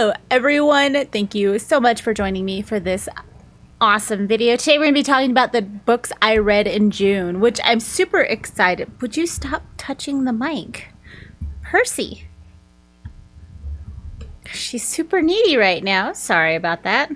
Hello everyone, thank you so much for joining me for this awesome video. Today we're going to be talking about the books I read in June, which I'm super excited. Would you stop touching the mic? Percy. She's super needy right now. Sorry about that.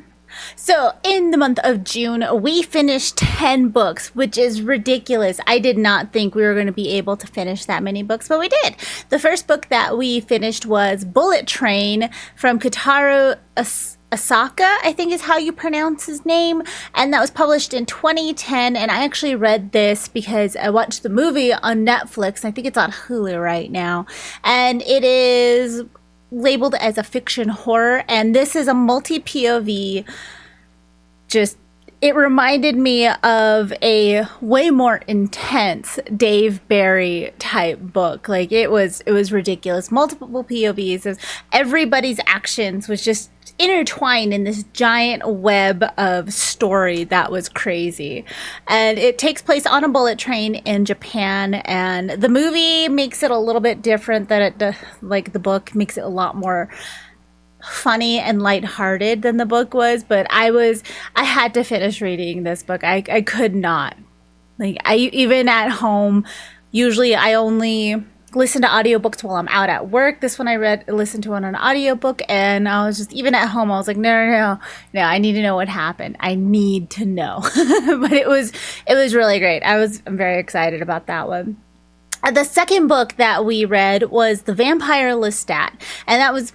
So in the month of June, we finished 10 books, which is ridiculous. I did not think we were going to be able to finish that many books, but we did. The first book that we finished was Bullet Train from Kotaro Asaka, I think is how you pronounce his name, and that was published in 2010. And I actually read this because I watched the movie on Netflix. I think it's on Hulu right now, and it is labeled as a fiction horror, and this is a multi-POV. Just, it reminded me of a way more intense Dave Barry type book. Like it was ridiculous. Multiple POVs. Everybody's actions was just intertwined in this giant web of story that was crazy. And it takes place on a bullet train in Japan, and the movie makes it a little bit different than it like the book makes it a lot more funny and lighthearted than the book was. But I had to finish reading this book. I could not. Like even at home, usually I only listen to audiobooks while I'm out at work. This one I listened to on an audiobook, and I was just, even at home, I was like, no, I need to know what happened. I need to know. But it was really great. I'm very excited about that one. The second book that we read was The Vampire Lestat, and that was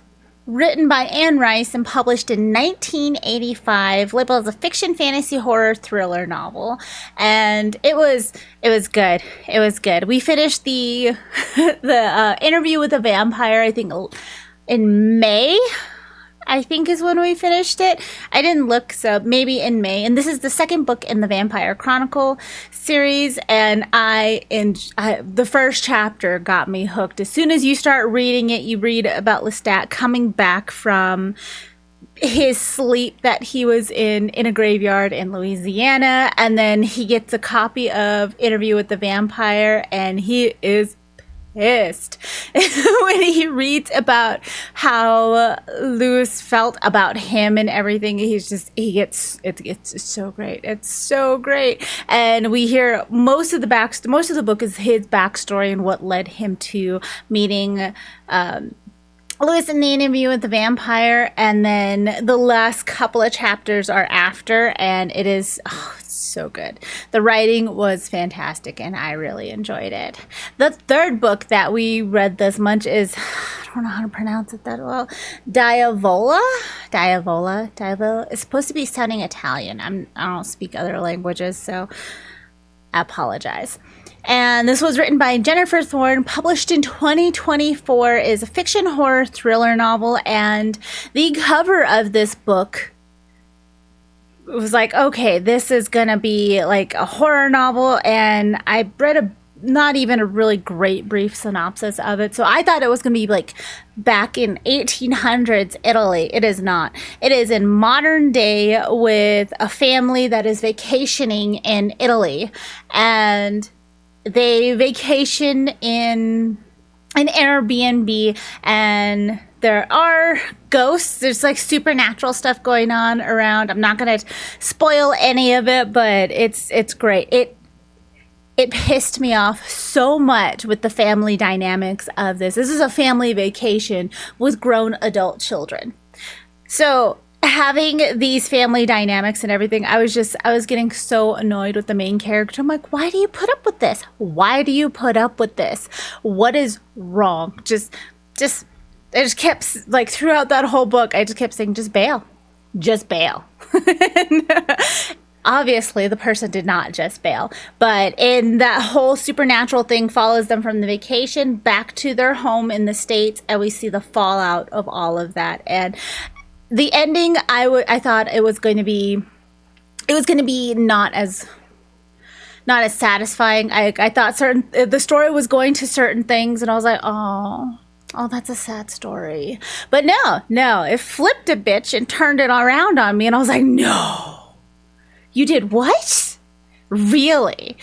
written by Anne Rice and published in 1985, labeled as a fiction, fantasy, horror, thriller novel. And it was good. It was good. We finished the Interview with a Vampire, I think, in May. I think is when we finished it. I didn't look, so maybe in May. And this is the second book in the Vampire Chronicle series, and the first chapter got me hooked. As soon as you start reading it, you read about Lestat coming back from his sleep that he was in a graveyard in Louisiana, and then he gets a copy of Interview with the Vampire, and he is pissed when he reads about how Lewis felt about him and everything. It's so great. It's so great. And we hear most of the book is his backstory and what led him to meeting Lewis in the Interview with the Vampire, and then the last couple of chapters are after, and it is so good. The writing was fantastic, and I really enjoyed it. The third book that we read this month is, I don't know how to pronounce it that well, Diavola. It's supposed to be sounding Italian. I don't speak other languages, so I apologize. And this was written by Jennifer Thorne, published in 2024, is a fiction horror thriller novel, and the cover of this book was like, okay, this is gonna be like a horror novel, and I read not even a really great brief synopsis of it, so I thought it was gonna be like back in 1800s Italy. It is not. It is in modern day with a family that is vacationing in Italy, and they vacation in an Airbnb, and there are ghosts. There's like supernatural stuff going on around. I'm not going to spoil any of it, but it's great. It pissed me off so much with the family dynamics of this. This is a family vacation with grown adult children. So having these family dynamics and everything, I was getting so annoyed with the main character. I'm like, why do you put up with this? Why do you put up with this? What is wrong? I just kept, like, throughout that whole book, I just kept saying, just bail. Just bail. Obviously, the person did not just bail. But in that whole supernatural thing follows them from the vacation back to their home in the States, and we see the fallout of all of that. And the ending, I thought it was going to be not as satisfying. I thought the story was going to certain things, and I was like, oh, that's a sad story. But no, it flipped a bitch and turned it around on me, and I was like, no, you did what? Really?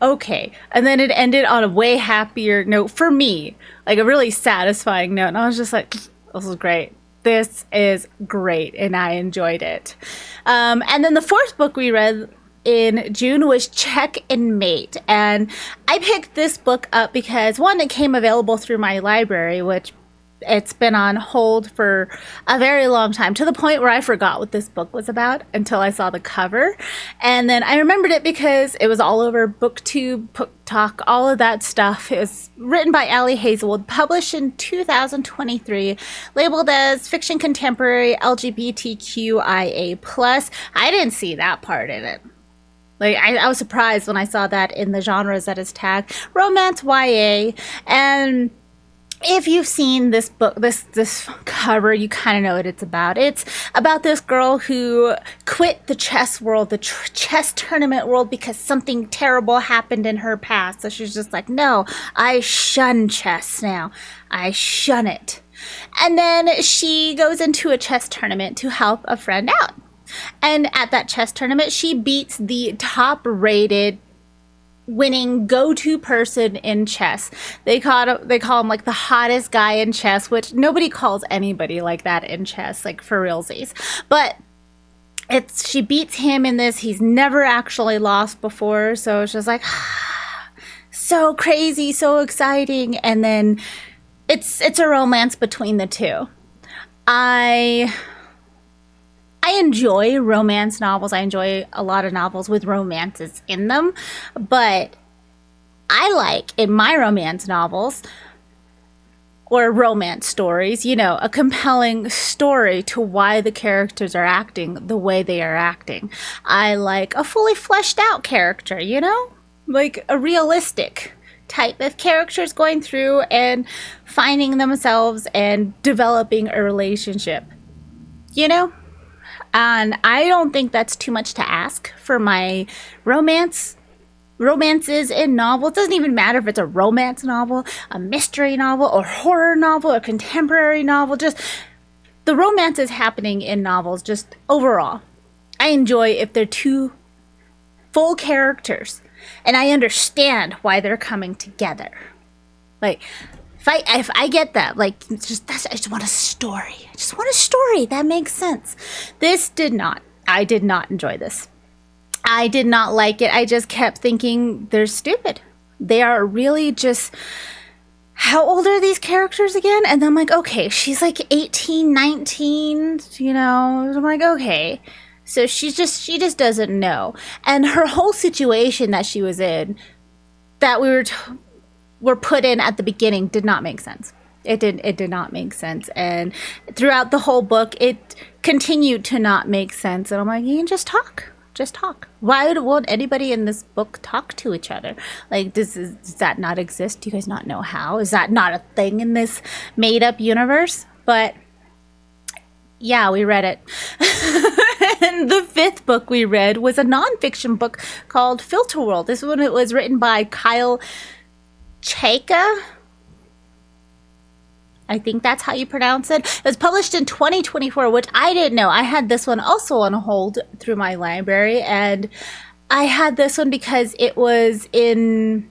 Okay. And then it ended on a way happier note for me, like a really satisfying note. And I was just like, This was great. This is great, and I enjoyed it. And then the fourth book we read in June was Check and Mate. And I picked this book up because, one, it came available through my library, which it's been on hold for a very long time, to the point where I forgot what this book was about until I saw the cover. And then I remembered it because it was all over BookTube, Book Talk, all of that stuff. It was written by Ali Hazelwood, published in 2023, labeled as fiction contemporary LGBTQIA+. I didn't see that part in it. Like, I was surprised when I saw that in the genres that is tagged. Romance, YA, and if you've seen this book, this cover, you kind of know what it's about. It's about this girl who quit the chess world, the chess tournament world, because something terrible happened in her past. So she's just like, no, I shun chess now. I shun it. And then she goes into a chess tournament to help a friend out. And at that chess tournament, she beats the top-rated winning go-to person in chess. They call him like the hottest guy in chess, which nobody calls anybody like that in chess, like for realsies. But she beats him in this. He's never actually lost before, so it's just like so crazy, so exciting. And then it's a romance between the two. I enjoy romance novels. I enjoy a lot of novels with romances in them. But I like, in my romance novels or romance stories, a compelling story to why the characters are acting the way they are acting. I like a fully fleshed out character, like a realistic type of characters going through and finding themselves and developing a relationship, And I don't think that's too much to ask for my romances in novels. It doesn't even matter if it's a romance novel, a mystery novel, or horror novel, or contemporary novel. Just the romances happening in novels, just overall. I enjoy if they're two full characters and I understand why they're coming together. Like, if I get that, I just want a story. I just want a story that makes sense. I did not enjoy this. I did not like it. I just kept thinking they're stupid. They are really just, how old are these characters again? And I'm like, okay, she's like 18, 19, I'm like, okay. So she just doesn't know. And her whole situation that she was in, that were put in at the beginning, did not make sense. It did not make sense. And throughout the whole book, it continued to not make sense. And I'm like, you can just talk. Just talk. Why won't anybody in this book talk to each other? Like, does that not exist? Do you guys not know how? Is that not a thing in this made-up universe? But yeah, we read it. And the fifth book we read was a nonfiction book called Filter World. This one, it was written by Kyle Chayka. I think that's how you pronounce it. It was published in 2024, which I didn't know. I had this one also on hold through my library, and I had this one because it was in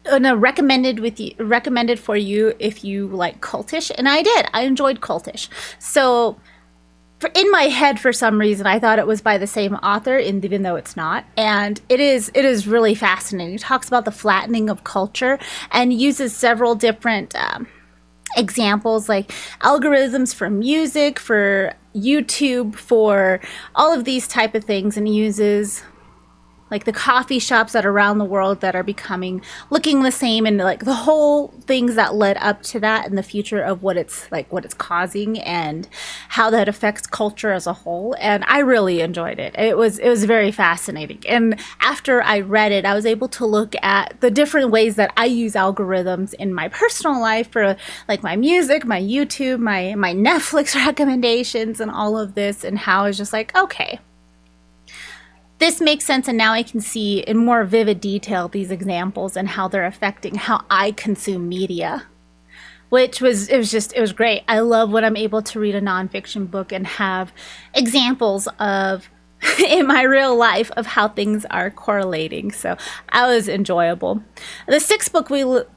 a recommended for you if you like cultish, and I did. I enjoyed cultish. So in my head, for some reason, I thought it was by the same author, even though it's not. And it is really fascinating. It talks about the flattening of culture and uses several different examples, like algorithms for music, for YouTube, for all of these type of things, and uses like the coffee shops that are around the world that are looking the same, and like the whole things that led up to that and the future of what it's causing and how that affects culture as a whole. And I really enjoyed it. It was very fascinating. And after I read it, I was able to look at the different ways that I use algorithms in my personal life for like my music, my YouTube, my Netflix recommendations, and all of this, and how it's just like, okay, this makes sense, and now I can see in more vivid detail these examples and how they're affecting how I consume media, it was great. I love when I'm able to read a nonfiction book and have examples of in my real life of how things are correlating. So that was enjoyable. The sixth book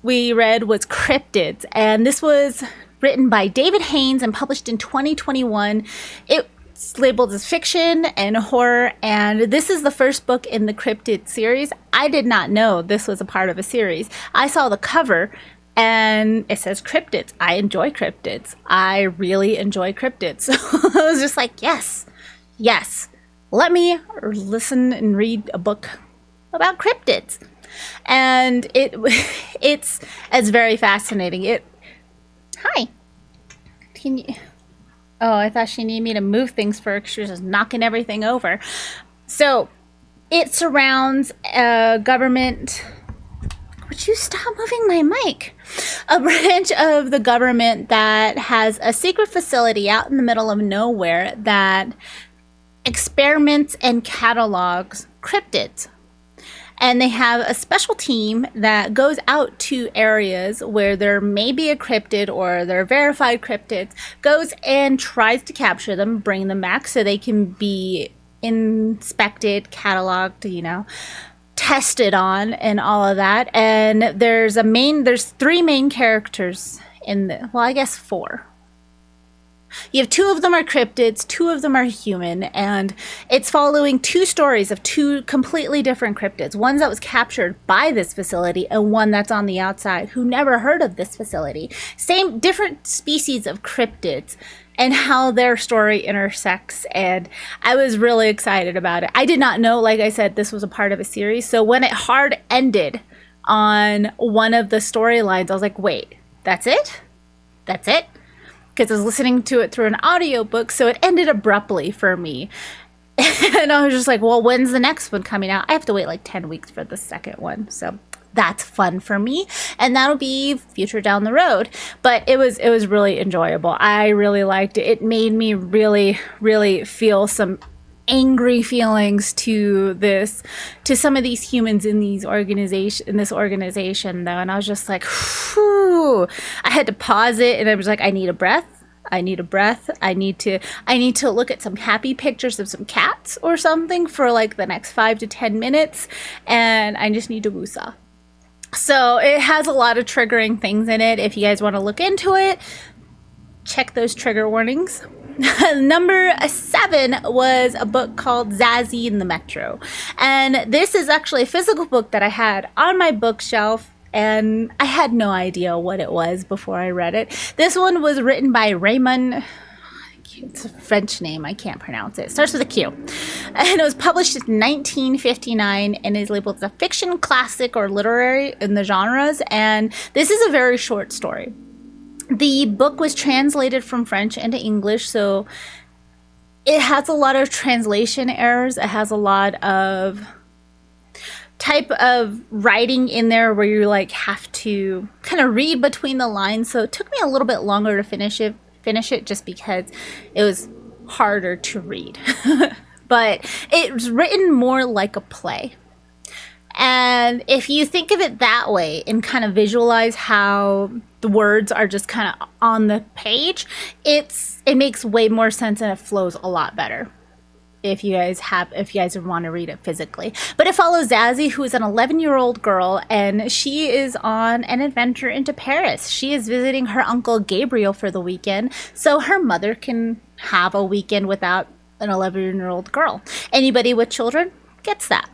we read was Cryptids, and this was written by David Haynes and published in 2021. It's labeled as fiction and horror, and this is the first book in the cryptid series. I did not know this was a part of a series. I saw the cover and it says cryptids. I enjoy cryptids. I really enjoy cryptids. So I was just like, yes, let me listen and read a book about cryptids. And it's very fascinating. Hi. Can you... Oh, I thought she needed me to move things for her because she was just knocking everything over. So, it surrounds a government... Would you stop moving my mic? A branch of the government that has a secret facility out in the middle of nowhere that experiments and catalogs cryptids. And they have a special team that goes out to areas where there may be a cryptid or they're verified cryptids, goes and tries to capture them, bring them back so they can be inspected, cataloged, tested on and all of that. And there's three main characters I guess four. You have two of them are cryptids, two of them are human, and it's following two stories of two completely different cryptids. One that was captured by this facility and one that's on the outside who never heard of this facility. Same, different species of cryptids and how their story intersects, and I was really excited about it. I did not know, like I said, this was a part of a series, so when it hard ended on one of the storylines, I was like, wait, that's it? That's it? Because I was listening to it through an audiobook, so it ended abruptly for me. And I was just like, well, when's the next one coming out? I have to wait like 10 weeks for the second one, so that's fun for me, and that'll be future down the road. But it was really enjoyable. I really liked it. It made me really, really feel some angry feelings to some of these humans in this organization though, and I was just like, whew. I had to pause it, and I was like, I need a breath. I need to look at some happy pictures of some cats or something for like the next 5 to 10 minutes, and I just need to woosah. So it has a lot of triggering things in it. If you guys want to look into it, check those trigger warnings. Number 7 was a book called Zazie in the Metro. And this is actually a physical book that I had on my bookshelf, and I had no idea what it was before I read it. This one was written by Raymond. It's a French name. I can't pronounce it. It starts with a Q. And it was published in 1959 and is labeled as a fiction, classic, or literary in the genres. And this is a very short story. The book was translated from French into English, so it has a lot of translation errors. It has a lot of type of writing in there where you like have to kind of read between the lines. So it took me a little bit longer to finish it just because it was harder to read. But it was written more like a play. And if you think of it that way and kind of visualize how the words are just kind of on the page, it makes way more sense and it flows a lot better if you guys want to read it physically. But it follows Zazie, who is an 11-year-old girl, and she is on an adventure into Paris. She is visiting her uncle Gabriel for the weekend, so her mother can have a weekend without an 11-year-old girl. Anybody with children gets that.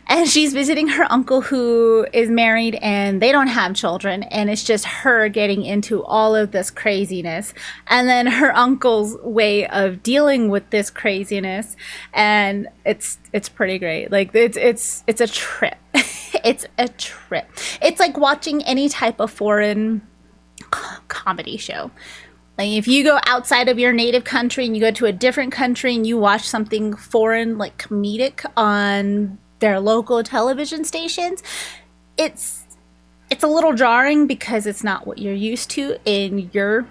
And she's visiting her uncle who is married and they don't have children, and it's just her getting into all of this craziness, and then her uncle's way of dealing with this craziness, and it's pretty great. Like it's a trip. It's a trip. It's like watching any type of foreign comedy show. Like if you go outside of your native country and you go to a different country and you watch something foreign, like comedic on their local television stations, it's a little jarring because it's not what you're used to in your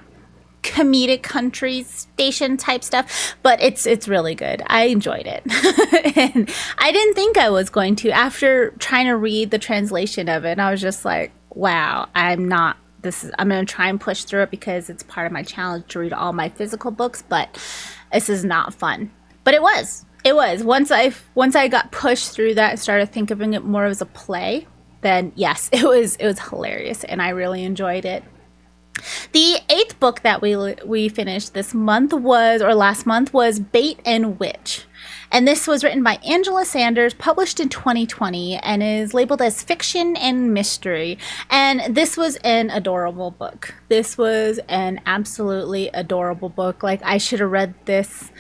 comedic country station type stuff, but it's really good. I enjoyed it. And I didn't think I was going to. After trying to read the translation of it, I was just like, wow, I'm going to try and push through it because it's part of my challenge to read all my physical books, but this is not fun. But it was. Once I got pushed through that and started thinking of it more as a play, then yes, it was hilarious and I really enjoyed it. The 8th book that we finished this month was, or last month, was Bait and Witch. And this was written by Angela Sanders, published in 2020, and is labeled as fiction and mystery. And this was an adorable book. This was an absolutely adorable book. Like, I should have read this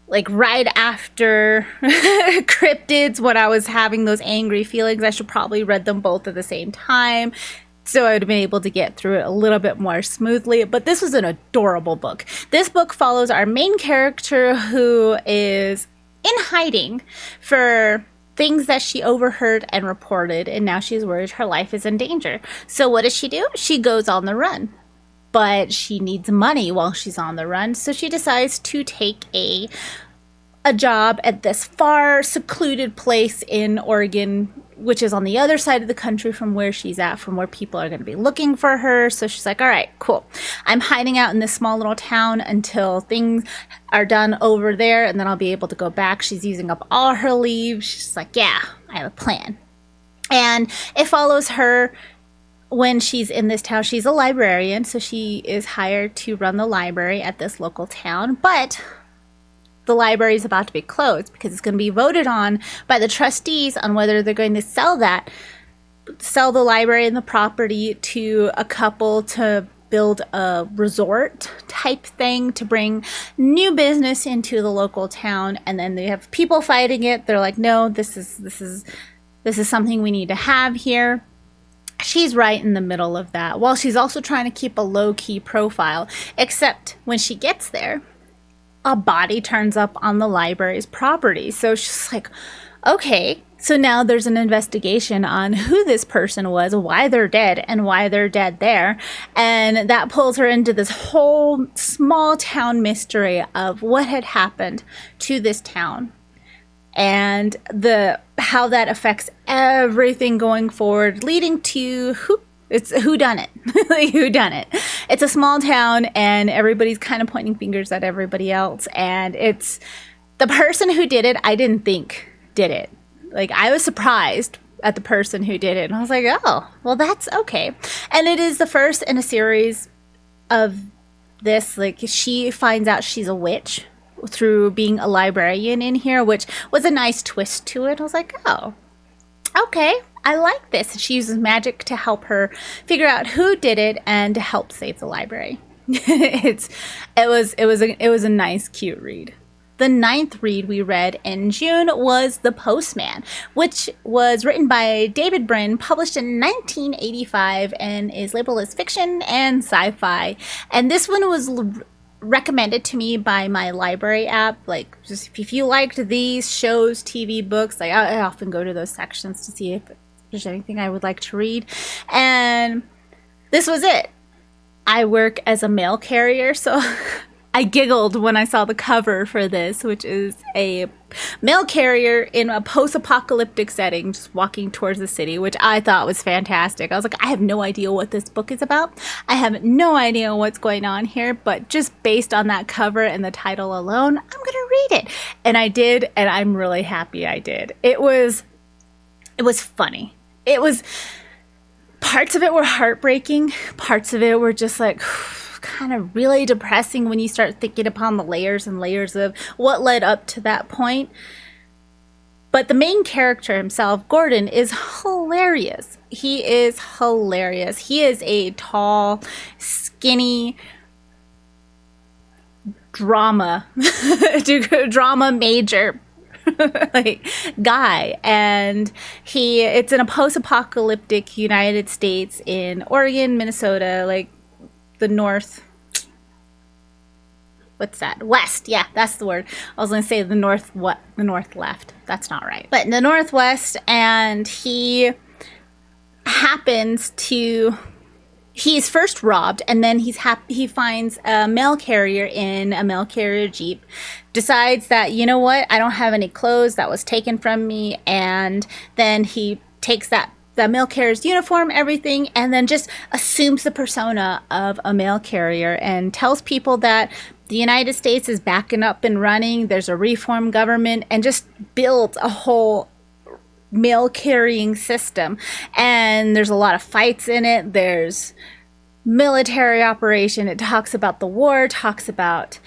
like right after Cryptids, when I was having those angry feelings. I should probably read them both at the same time, so I would have been able to get through it a little bit more smoothly. But this was an adorable book. This book follows our main character, who is in hiding for things that she overheard and reported, and now she's worried her life is in danger. So what does she do? She goes on the run. But she needs money while she's on the run, so she decides to take a job at this far secluded place in Oregon, which is on the other side of the country from where she's at, from where people are going to be looking for her. So she's like, all right, cool. I'm hiding out in this small little town until things are done over there, and then I'll be able to go back. She's using up all her leave. She's like, yeah, I have a plan. And it follows her when she's in this town. She's a librarian, so she is hired to run the library at this local town. But the library is about to be closed because it's going to be voted on by the trustees on whether they're going to sell the library and the property to a couple to build a resort type thing to bring new business into the local town. And then they have people fighting it. They're like, no, this is something we need to have here. She's right in the middle of that, while she's also trying to keep a low-key profile. Except when she gets there, a body turns up on the library's property. So she's like, okay, so now there's an investigation on who this person was, why they're dead, and why they're dead there. And that pulls her into this whole small town mystery of what had happened to this town, and how that affects everything going forward, leading to who done it. Like, who done it. It's a small town, and everybody's kind of pointing fingers at everybody else, and it's the person who did it. I didn't think did it. Like, I was surprised at the person who did it, and I was like, oh, well, that's okay. And it is the first in a series of this. Like, she finds out she's a witch through being a librarian in here, which was a nice twist to it. I was like, oh, okay, I like this. She uses magic to help her figure out who did it and to help save the library. It was a nice, cute read. The 9th read we read in June was The Postman, which was written by David Brin, published in 1985, and is labeled as fiction and sci-fi. And this one was recommended to me by my library app. Like, just if you liked these shows, TV, books, like I often go to those sections to see if there's anything I would like to read. And this was it. I work as a mail carrier, so I giggled when I saw the cover for this, which is a mail carrier in a post-apocalyptic setting, just walking towards the city, which I thought was fantastic. I was like, I have no idea what this book is about. I have no idea what's going on here, but just based on that cover and the title alone, I'm going to read it. And I did, and I'm really happy I did. It was funny. Parts of it were heartbreaking. Parts of it were just like kind of really depressing when you start thinking upon the layers and layers of what led up to that point. But the main character himself, Gordon, is hilarious. He is hilarious. He is a tall, skinny drama major like guy, and it's in a post-apocalyptic United States in Oregon, Minnesota, like the north, what's that? West. Yeah, that's the word. I was going to say the north left. That's not right. But in the Northwest, and he's first robbed, and then he finds a mail carrier in a mail carrier Jeep, decides that, you know what, I don't have any clothes, that was taken from me, and then he takes the mail carrier's uniform, everything, and then just assumes the persona of a mail carrier and tells people that the United States is backing up and running, there's a reform government, and just builds a whole mail carrying system. And there's a lot of fights in it. There's military operation. It talks about the war, talks about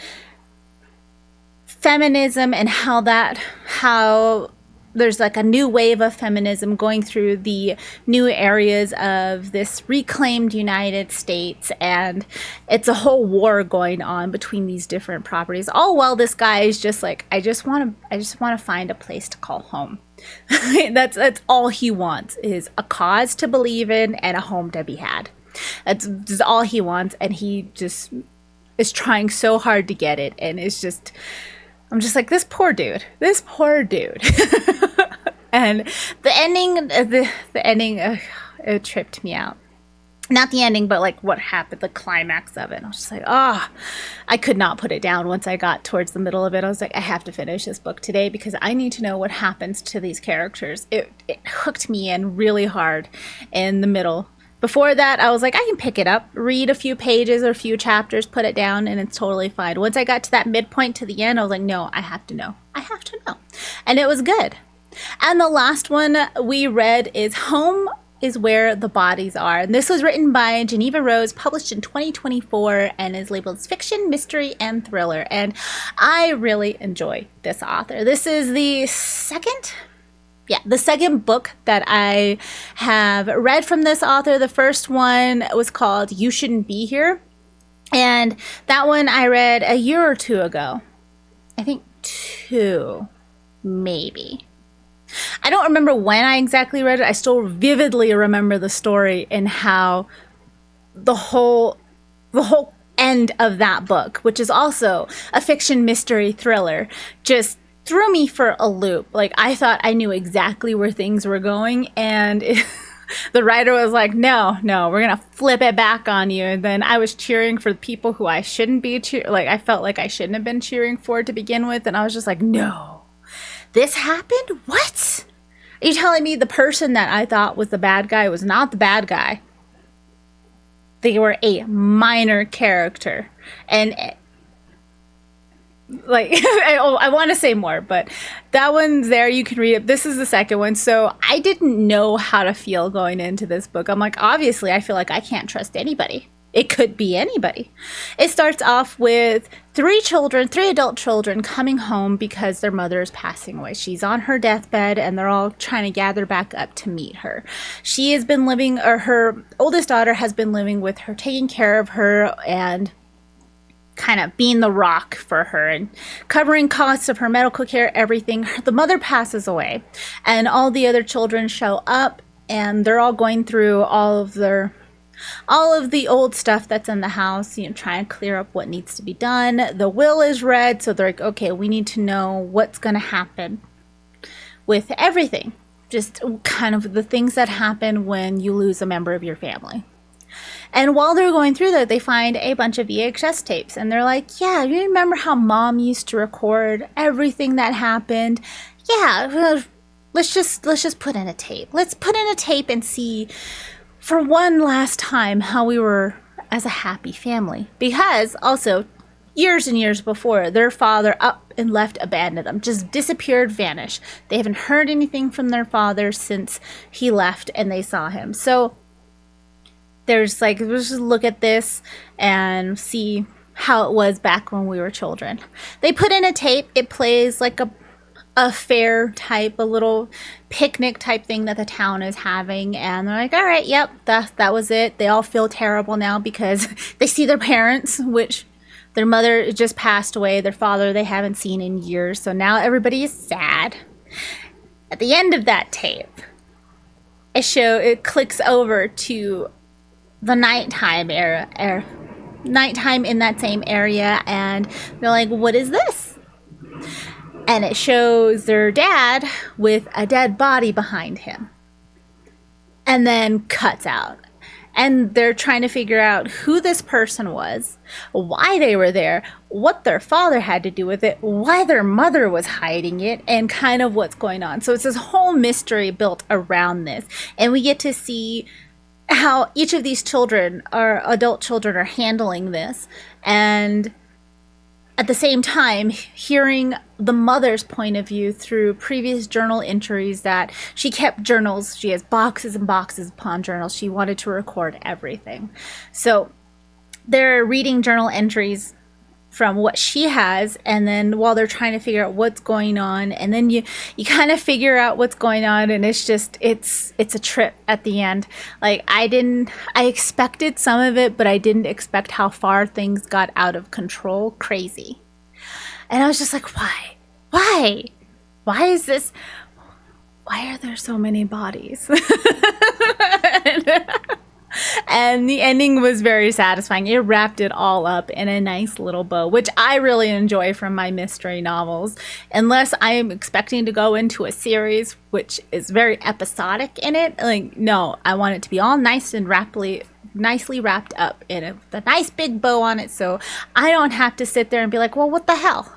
feminism and how there's like a new wave of feminism going through the new areas of this reclaimed United States, and it's a whole war going on between these different properties. All while this guy is just like, I just want to find a place to call home. That's all he wants, is a cause to believe in and a home to be had. That's just all he wants, and he just is trying so hard to get it, and it's just, I'm just like, this poor dude. And the ending, it tripped me out. Not the ending, but like what happened, the climax of it. I was just like, I could not put it down once I got towards the middle of it. I was like, I have to finish this book today because I need to know what happens to these characters. It hooked me in really hard in the middle. Before that, I was like, I can pick it up, read a few pages or a few chapters, put it down, and it's totally fine. Once I got to that midpoint to the end, I was like, no, I have to know. And it was good. And the last one we read is Home is Where the Bodies Are. And this was written by Geneva Rose, published in 2024, and is labeled as fiction, mystery, and thriller. And I really enjoy this author. This is the second book that I have read from this author. The first one was called You Shouldn't Be Here. And that one I read a year or two ago. I think 2, maybe. I don't remember when I exactly read it. I still vividly remember the story and how the whole end of that book, which is also a fiction mystery thriller, just threw me for a loop. Like, I thought I knew exactly where things were going, and the writer was like, no, we're gonna flip it back on you. And then I was cheering for people who I shouldn't be I felt like I shouldn't have been cheering for to begin with, and I was just like, no, this happened? What? Are you telling me the person that I thought was the bad guy was not the bad guy? They were a minor character. And like, I want to say more, but that one's there. You can read it. This is the second one. So I didn't know how to feel going into this book. I'm like, obviously, I feel like I can't trust anybody. It could be anybody. It starts off with 3 adult children coming home because their mother is passing away. She's on her deathbed, and they're all trying to gather back up to meet her. She has been living, or her oldest daughter has been living with her, taking care of her and kind of being the rock for her and covering costs of her medical care, everything. The mother passes away, and all the other children show up, and they're all going through all of the old stuff that's in the house, trying to clear up what needs to be done. The will is read, so they're like, okay, we need to know what's going to happen with everything. Just kind of the things that happen when you lose a member of your family. And while they're going through that, they find a bunch of VHS tapes, and they're like, yeah, you remember how Mom used to record everything that happened? Yeah, let's just put in a tape. Let's put in a tape and see for one last time how we were as a happy family. Because also, years and years before, their father up and left, abandoned them, just disappeared, vanished. They haven't heard anything from their father since he left and they saw him. So there's like, let's just look at this and see how it was back when we were children. They put in a tape. It plays like a fair type, a little picnic type thing that the town is having, and they're like, all right, yep, that was it. They all feel terrible now because they see their parents, which their mother just passed away, their father they haven't seen in years, so now everybody is sad. At the end of that tape, it clicks over to the nighttime nighttime in that same area, and they're like, what is this? And it shows their dad with a dead body behind him. And then cuts out. And they're trying to figure out who this person was, why they were there, what their father had to do with it, why their mother was hiding it, and kind of what's going on. So it's this whole mystery built around this. And we get to see how each of these adult children are handling this. And at the same time, hearing the mother's point of view through previous journal entries that she kept journals. She has boxes and boxes upon journals. She wanted to record everything. So they're reading journal entries from what she has, and then while they're trying to figure out what's going on, and then you kind of figure out what's going on, and it's just it's a trip at the end. Like I expected some of it, but I didn't expect how far things got out of control. Crazy. And I was just like, why is this, why are there so many bodies? And the ending was very satisfying. It wrapped it all up in a nice little bow, which I really enjoy from my mystery novels. Unless I am expecting to go into a series which is very episodic in it. Like, no, I want it to be all nice and nicely wrapped up in a nice big bow on it, so I don't have to sit there and be like, well, what the hell?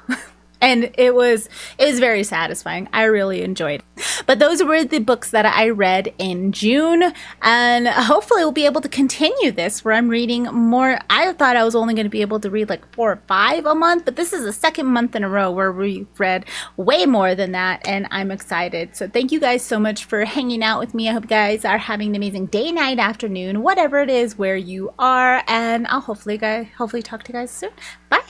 And it was very satisfying. I really enjoyed it. But those were the books that I read in June, and hopefully we'll be able to continue this where I'm reading more. I thought I was only going to be able to read like 4 or 5 a month, but this is the second month in a row where we've read way more than that, and I'm excited. So thank you guys so much for hanging out with me. I hope you guys are having an amazing day, night, afternoon, whatever it is where you are, and I'll hopefully talk to you guys soon. Bye.